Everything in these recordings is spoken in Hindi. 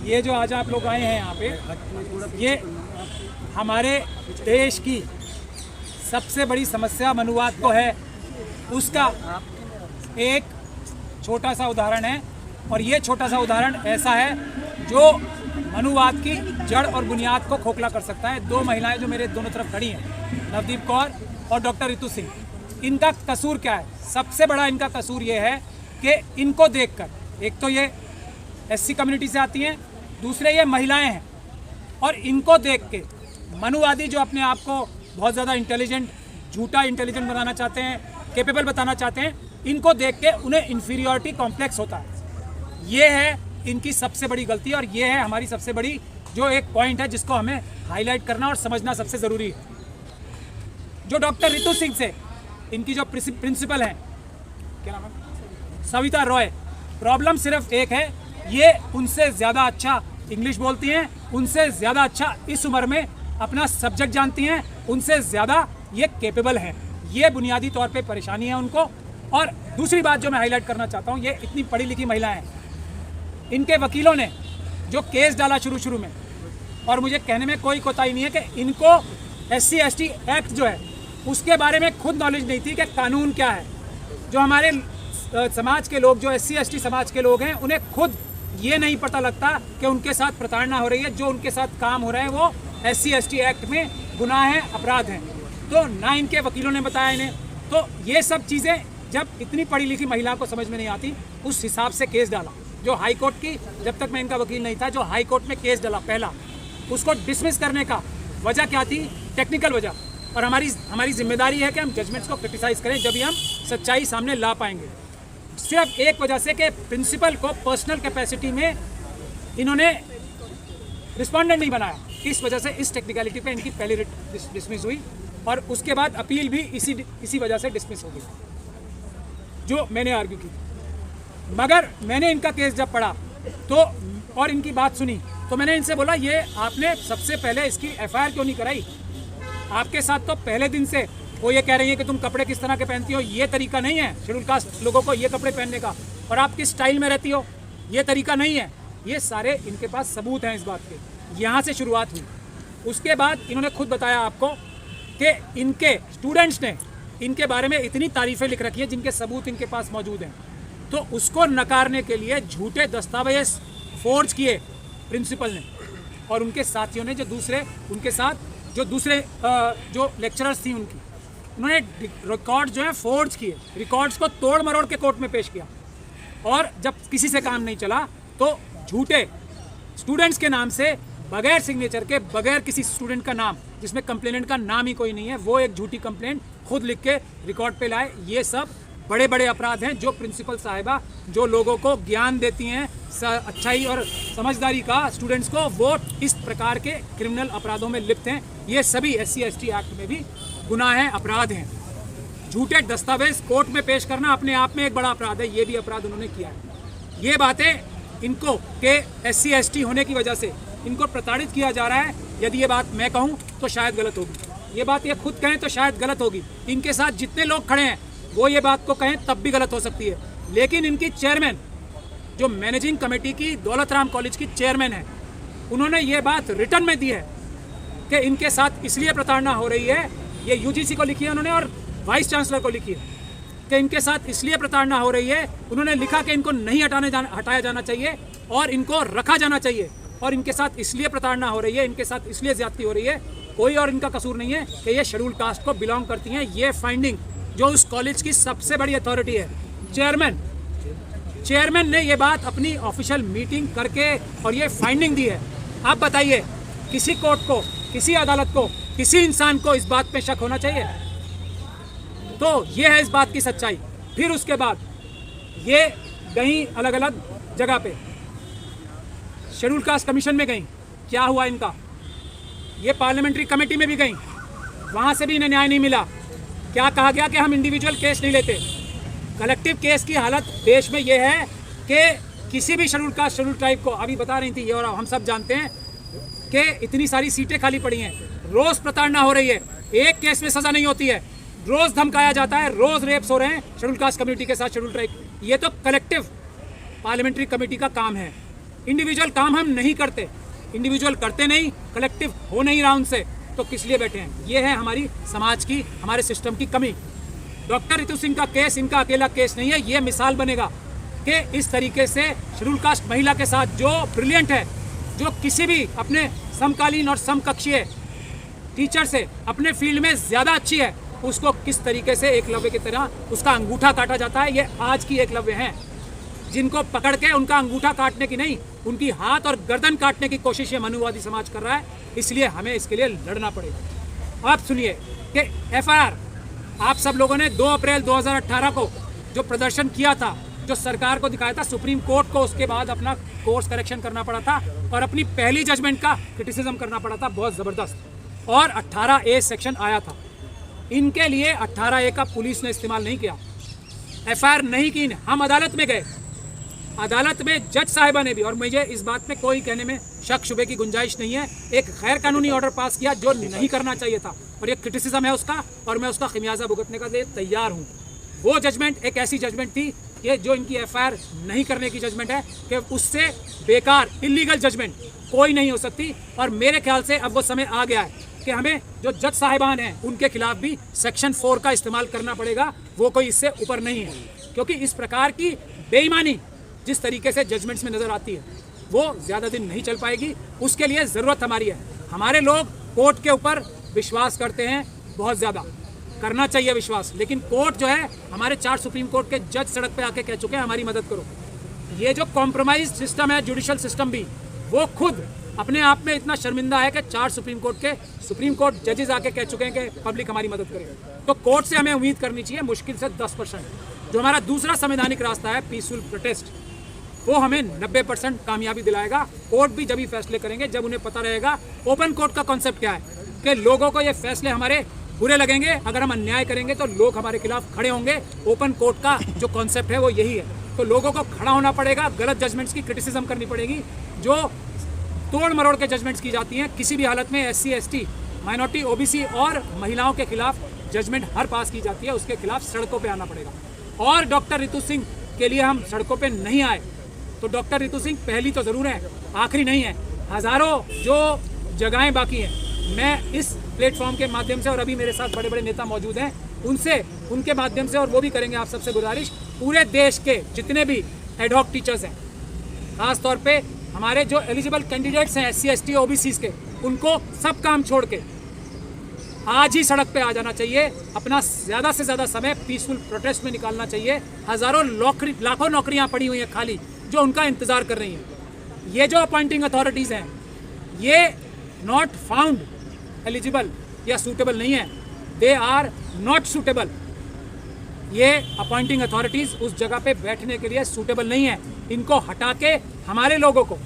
ये जो आज आप लोग आए हैं यहाँ पे, ये हमारे देश की सबसे बड़ी समस्या मनुवाद को है, उसका एक छोटा सा उदाहरण है। और ये छोटा सा उदाहरण ऐसा है जो मनुवाद की जड़ और बुनियाद को खोखला कर सकता है। दो महिलाएं जो मेरे दोनों तरफ खड़ी हैं, नवदीप कौर और डॉक्टर रितु सिंह, इनका कसूर क्या है? सबसे बड़ा इनका कसूर ये है कि इनको देखकर, एक तो ये एससी कम्युनिटी से आती हैं, दूसरे ये महिलाएं हैं, और इनको देख के मनुवादी जो अपने आप को बहुत ज़्यादा इंटेलिजेंट, झूठा इंटेलिजेंट बनाना चाहते हैं, कैपेबल बताना चाहते हैं, इनको देख के उन्हें इन्फीरियरिटी कॉम्प्लेक्स होता है। ये है इनकी सबसे बड़ी गलती, और ये है हमारी सबसे बड़ी जो एक पॉइंट है जिसको हमें हाईलाइट करना और समझना सबसे ज़रूरी है। जो डॉक्टर रितु सिंह से इनकी जो प्रिंसिपल हैं, क्या नाम है, सविता रॉय, प्रॉब्लम सिर्फ एक है, ये उनसे ज़्यादा अच्छा इंग्लिश बोलती हैं, उनसे ज़्यादा अच्छा इस उम्र में अपना सब्जेक्ट जानती हैं, उनसे ज़्यादा ये कैपेबल हैं। ये बुनियादी तौर पे परेशानी है उनको। और दूसरी बात जो मैं हाईलाइट करना चाहता हूँ, ये इतनी पढ़ी लिखी महिलाएं हैं, इनके वकीलों ने जो केस डाला शुरू में, और मुझे कहने में कोई कोताही नहीं है कि इनको SC/ST एक्ट जो है उसके बारे में खुद नॉलेज नहीं थी कि कानून क्या है। जो हमारे समाज के लोग, जो SC/ST समाज के लोग हैं, उन्हें खुद ये नहीं पता लगता कि उनके साथ प्रताड़ना हो रही है, जो उनके साथ काम हो रहे हैं वो SC/ST एक्ट में गुनाह हैं, अपराध हैं। तो ना इनके वकीलों ने बताया इन्हें। तो ये सब चीज़ें जब इतनी पढ़ी लिखी महिला को समझ में नहीं आती, उस हिसाब से केस डाला। जो हाई कोर्ट की, जब तक मैं इनका वकील नहीं था, जो हाई कोर्ट में केस डाला पहला, उसको डिसमिस करने का वजह क्या थी? टेक्निकल वजह। और हमारी जिम्मेदारी है कि हम जजमेंट्स को क्रिटिसाइज़ करें, जब भी हम सच्चाई सामने ला पाएंगे। सिर्फ एक वजह से कि प्रिंसिपल को पर्सनल कैपेसिटी में इन्होंने रिस्पॉन्डेंट नहीं बनाया, इस वजह से इस टेक्निकलिटी पे इनकी पहली रिट डिसमिस हुई, और उसके बाद अपील भी इसी वजह से डिसमिस हो गई, जो मैंने आर्ग्यू की। मगर मैंने इनका केस जब पढ़ा तो और इनकी बात सुनी, तो मैंने इनसे बोला, ये आपने सबसे पहले इसकी FIR क्यों नहीं कराई? आपके साथ तो पहले दिन से वो ये कह रही है कि तुम कपड़े किस तरह के पहनती हो, ये तरीका नहीं है शेड्यूल कास्ट लोगों को ये कपड़े पहनने का, और आप किस स्टाइल में रहती हो, ये तरीका नहीं है। ये सारे इनके पास सबूत हैं इस बात के। यहाँ से शुरुआत हुई। उसके बाद इन्होंने खुद बताया आपको कि इनके स्टूडेंट्स ने इनके बारे में इतनी तारीफ़ें लिख रखी हैं जिनके सबूत इनके पास मौजूद हैं। तो उसको नकारने के लिए झूठे दस्तावेज फोर्ज किए प्रिंसिपल ने, और उनके साथियों ने, जो दूसरे जो लेक्चरर्स थी उनकी, उन्होंने रिकॉर्ड जो है फोर्ज किए, रिकॉर्ड्स को तोड़ मरोड़ के कोर्ट में पेश किया। और जब किसी से काम नहीं चला तो झूठे स्टूडेंट्स के नाम से, बगैर सिग्नेचर के, बगैर किसी स्टूडेंट का नाम, जिसमें कंप्लेनेंट का नाम ही कोई नहीं है, वो एक झूठी कंप्लेंट खुद लिख के रिकॉर्ड पे लाए। ये सब बड़े बड़े अपराध हैं जो प्रिंसिपल साहिबा, जो लोगों को ज्ञान देती हैं अच्छाई और समझदारी का स्टूडेंट्स को, वो इस प्रकार के क्रिमिनल अपराधों में लिप्त हैं। ये सभी SC/ST एक्ट में भी गुनाह हैं, अपराध हैं। झूठे दस्तावेज कोर्ट में पेश करना अपने आप में एक बड़ा अपराध है, ये भी अपराध उन्होंने किया है। ये बातें इनको के SC/ST होने की वजह से इनको प्रताड़ित किया जा रहा है। यदि ये बात मैं कहूँ तो शायद गलत होगी, ये बात ये खुद कहें तो शायद गलत होगी, इनके साथ जितने लोग खड़े हैं वो ये बात को कहें तब भी गलत हो सकती है। लेकिन इनकी चेयरमैन, जो मैनेजिंग कमेटी की दौलत राम कॉलेज की चेयरमैन है, उन्होंने ये बात रिटर्न में दी है कि इनके साथ इसलिए प्रताड़ना हो रही है। ये UGC को लिखी है उन्होंने, और वाइस चांसलर को लिखी है कि इनके साथ इसलिए प्रताड़ना हो रही है। उन्होंने लिखा कि इनको नहीं हटाया जाना चाहिए और इनको रखा जाना चाहिए, और इनके साथ इसलिए प्रताड़ना हो रही है, इनके साथ इसलिए ज्यादती हो रही है। कोई और इनका कसूर नहीं है कि ये शेड्यूल कास्ट को बिलोंग करती हैं। ये फाइंडिंग जो उस कॉलेज की सबसे बड़ी अथॉरिटी है, चेयरमैन ने ये बात अपनी ऑफिशियल मीटिंग करके और ये फाइंडिंग दी है। आप बताइए, किसी कोर्ट को, किसी अदालत को, किसी इंसान को इस बात पे शक होना चाहिए? तो ये है इस बात की सच्चाई। फिर उसके बाद ये गई अलग अलग जगह पे, शेड्यूल कास्ट कमीशन में गई, क्या हुआ इनका? ये पार्लियामेंट्री कमेटी में भी गई, वहाँ से भी इन्हें न्याय नहीं मिला। क्या कहा गया कि हम इंडिविजुअल केस नहीं लेते। कलेक्टिव केस की हालत देश में ये है कि किसी भी शेड्यूल कास्ट, शेड्यूल ट्राइब को, अभी बता रही थी ये, और हम सब जानते हैं कि इतनी सारी सीटें खाली पड़ी हैं, रोज़ प्रताड़ना हो रही है, एक केस में सज़ा नहीं होती है, रोज़ धमकाया जाता है, रोज़ रेप्स हो रहे हैं शेड्यूल कास्ट कम्युनिटी के साथ, शेड्यूल ट्राइब। ये तो कलेक्टिव पार्लियामेंट्री कमेटी का काम है। इंडिविजुअल काम हम नहीं करते, इंडिविजुअल करते नहीं, कलेक्टिव हो नहीं रहा उनसे, तो किस लिए बैठे हैं? ये है हमारी समाज की, हमारे सिस्टम की कमी। डॉक्टर रितु सिंह का केस इनका अकेला केस नहीं है, ये मिसाल बनेगा कि इस तरीके से शेड्यूल कास्ट महिला के साथ जो ब्रिलियंट है, जो किसी भी अपने समकालीन और समकक्षीय टीचर से अपने फील्ड में ज़्यादा अच्छी है, उसको किस तरीके से एकलव्य की तरह उसका अंगूठा काटा जाता है। ये आज की एकलव्य हैं, जिनको पकड़ के उनका अंगूठा काटने की नहीं, उनकी हाथ और गर्दन काटने की कोशिश ये मनुवादी समाज कर रहा है। इसलिए हमें इसके लिए लड़ना पड़ेगा। आप सुनिए कि एफआईआर आप सब लोगों ने 2 अप्रैल 2018 को जो प्रदर्शन किया था, जो सरकार को दिखाया था, सुप्रीम कोर्ट को उसके बाद अपना कोर्स करेक्शन करना पड़ा था और अपनी पहली जजमेंट का क्रिटिसिज्म करना पड़ा था बहुत ज़बरदस्त, और 18A सेक्शन आया था। इनके लिए 18A का पुलिस ने इस्तेमाल नहीं किया, एफआईआर नहीं की। हम अदालत में गए, अदालत में जज साहिबा ने भी, और मुझे इस बात में कोई कहने में शक शुबे की गुंजाइश नहीं है, एक गैर कानूनी ऑर्डर पास किया जो नहीं करना चाहिए था, और ये क्रिटिसिज्म है उसका, और मैं उसका खमियाजा भुगतने का तैयार हूँ। वो जजमेंट एक ऐसी जजमेंट थी कि जो इनकी एफआईआर नहीं करने की जजमेंट है, कि उससे बेकार इलीगल जजमेंट कोई नहीं हो सकती। और मेरे ख्याल से अब वो समय आ गया है कि हमें जो जज साहिबान हैं उनके खिलाफ भी सेक्शन 4 का इस्तेमाल करना पड़ेगा, वो कोई इससे ऊपर नहीं है। क्योंकि इस प्रकार की बेईमानी जिस तरीके से जजमेंट्स में नज़र आती है वो ज़्यादा दिन नहीं चल पाएगी। उसके लिए ज़रूरत हमारी है। हमारे लोग कोर्ट के ऊपर विश्वास करते हैं, बहुत ज़्यादा करना चाहिए विश्वास, लेकिन कोर्ट जो है, हमारे 4 सुप्रीम कोर्ट के जज सड़क पे आके कह चुके हैं हमारी मदद करो। ये जो कॉम्प्रोमाइज सिस्टम है, जुडिशल सिस्टम भी, वो खुद अपने आप में इतना शर्मिंदा है कि 4 सुप्रीम कोर्ट जजेस आके कह चुके हैं कि पब्लिक हमारी मदद करे। तो कोर्ट से हमें उम्मीद करनी चाहिए मुश्किल से 10%। जो हमारा दूसरा संवैधानिक रास्ता है पीसफुल प्रोटेस्ट, वो हमें 90% कामयाबी दिलाएगा। कोर्ट भी जब ही फैसले करेंगे जब उन्हें पता रहेगा ओपन कोर्ट का कॉन्सेप्ट क्या है, कि लोगों को ये फैसले हमारे बुरे लगेंगे, अगर हम अन्याय करेंगे तो लोग हमारे खिलाफ खड़े होंगे। ओपन कोर्ट का जो कॉन्सेप्ट है वो यही है। तो लोगों को खड़ा होना पड़ेगा, गलत जजमेंट्स की क्रिटिसिज्म करनी पड़ेगी, जो तोड़ मरोड़ के जजमेंट्स की जाती हैं किसी भी हालत में। SC ST माइनॉरिटी OBC और महिलाओं के खिलाफ जजमेंट हर पास की जाती है, उसके खिलाफ सड़कों पे आना पड़ेगा। और डॉक्टर रितु सिंह के लिए हम सड़कों पे नहीं आए तो डॉक्टर रितु सिंह पहली तो ज़रूर है, आखिरी नहीं है। हज़ारों जो जगहें बाकी हैं, मैं इस प्लेटफॉर्म के माध्यम से, और अभी मेरे साथ बड़े बड़े नेता मौजूद हैं, उनसे, उनके माध्यम से, और वो भी करेंगे आप सबसे गुजारिश, पूरे देश के जितने भी एडहॉक टीचर्स हैं, खास तौर पे हमारे जो एलिजिबल कैंडिडेट्स हैं SC ST OBCs के, उनको सब काम छोड़ के आज ही सड़क पे आ जाना चाहिए। अपना ज़्यादा से ज़्यादा समय पीसफुल प्रोटेस्ट में निकालना चाहिए। हज़ारों लाखों नौकरियां पड़ी हुई हैं खाली, जो उनका इंतज़ार कर रही हैं। ये जो अपॉइंटिंग अथॉरिटीज़ हैं, ये नॉट फाउंड एलिजिबल या सूटेबल नहीं है, दे आर नॉट सूटेबल। ये अपॉइंटिंग अथॉरिटीज़ उस जगह पे बैठने के लिए सूटेबल नहीं है। इनको हटा के हमारे लोगों को,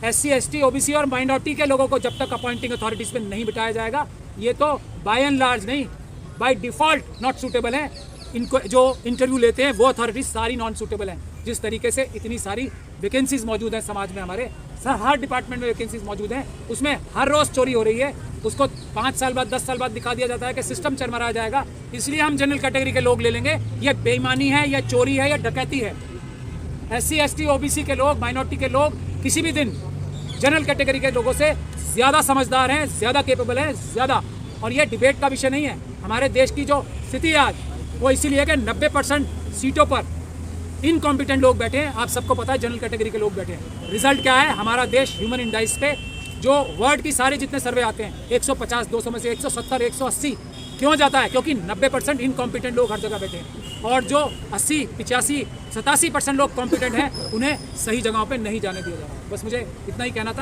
SC ST OBC और माइनॉरिटी के लोगों को जब तक अपॉइंटिंग अथॉरिटीज़ पे नहीं बिठाया जाएगा, ये तो बाय एंड लार्ज नहीं, बाय डिफ़ॉल्ट नॉट सूटेबल हैं। इनको जो इंटरव्यू लेते हैं वो अथॉरिटीज़ सारी नॉन सूटेबल हैं। जिस तरीके से इतनी सारी वैकेंसीज़ मौजूद हैं समाज में, हमारे हर डिपार्टमेंट में वैकेंसीज़ मौजूद हैं, उसमें हर रोज़ चोरी हो रही है। उसको 5 साल बाद 10 साल बाद दिखा दिया जाता है कि सिस्टम चरमरा जाएगा, इसलिए हम जनरल कैटेगरी के लोग ले लेंगे। ये बेईमानी है, या चोरी है, या डकैती है। SC ST OBC के लोग, माइनॉरिटी के लोग किसी भी दिन जनरल कैटेगरी के लोगों से ज़्यादा समझदार हैं, ज़्यादा केपेबल हैं, ज़्यादा। और ये डिबेट का विषय नहीं है। हमारे देश की जो स्थिति है आज, वो इसीलिए कि 90% सीटों पर इनकॉम्पिटेंट लोग बैठे हैं। आप सबको पता है जनरल कैटेगरी के लोग बैठे हैं। रिजल्ट क्या है? हमारा देश ह्यूमन इंडाइस पे जो वर्ल्ड की सारे जितने सर्वे आते हैं 150 200 में से 170 180 क्यों जाता है? क्योंकि 90% इनकॉम्पिटेंट लोग हर जगह बैठे हैं, और जो 80 85 87% लोग कॉम्पिटेंट हैं उन्हें सही जगहों पे नहीं जाने दिया जा रहा। बस मुझे इतना ही कहना था।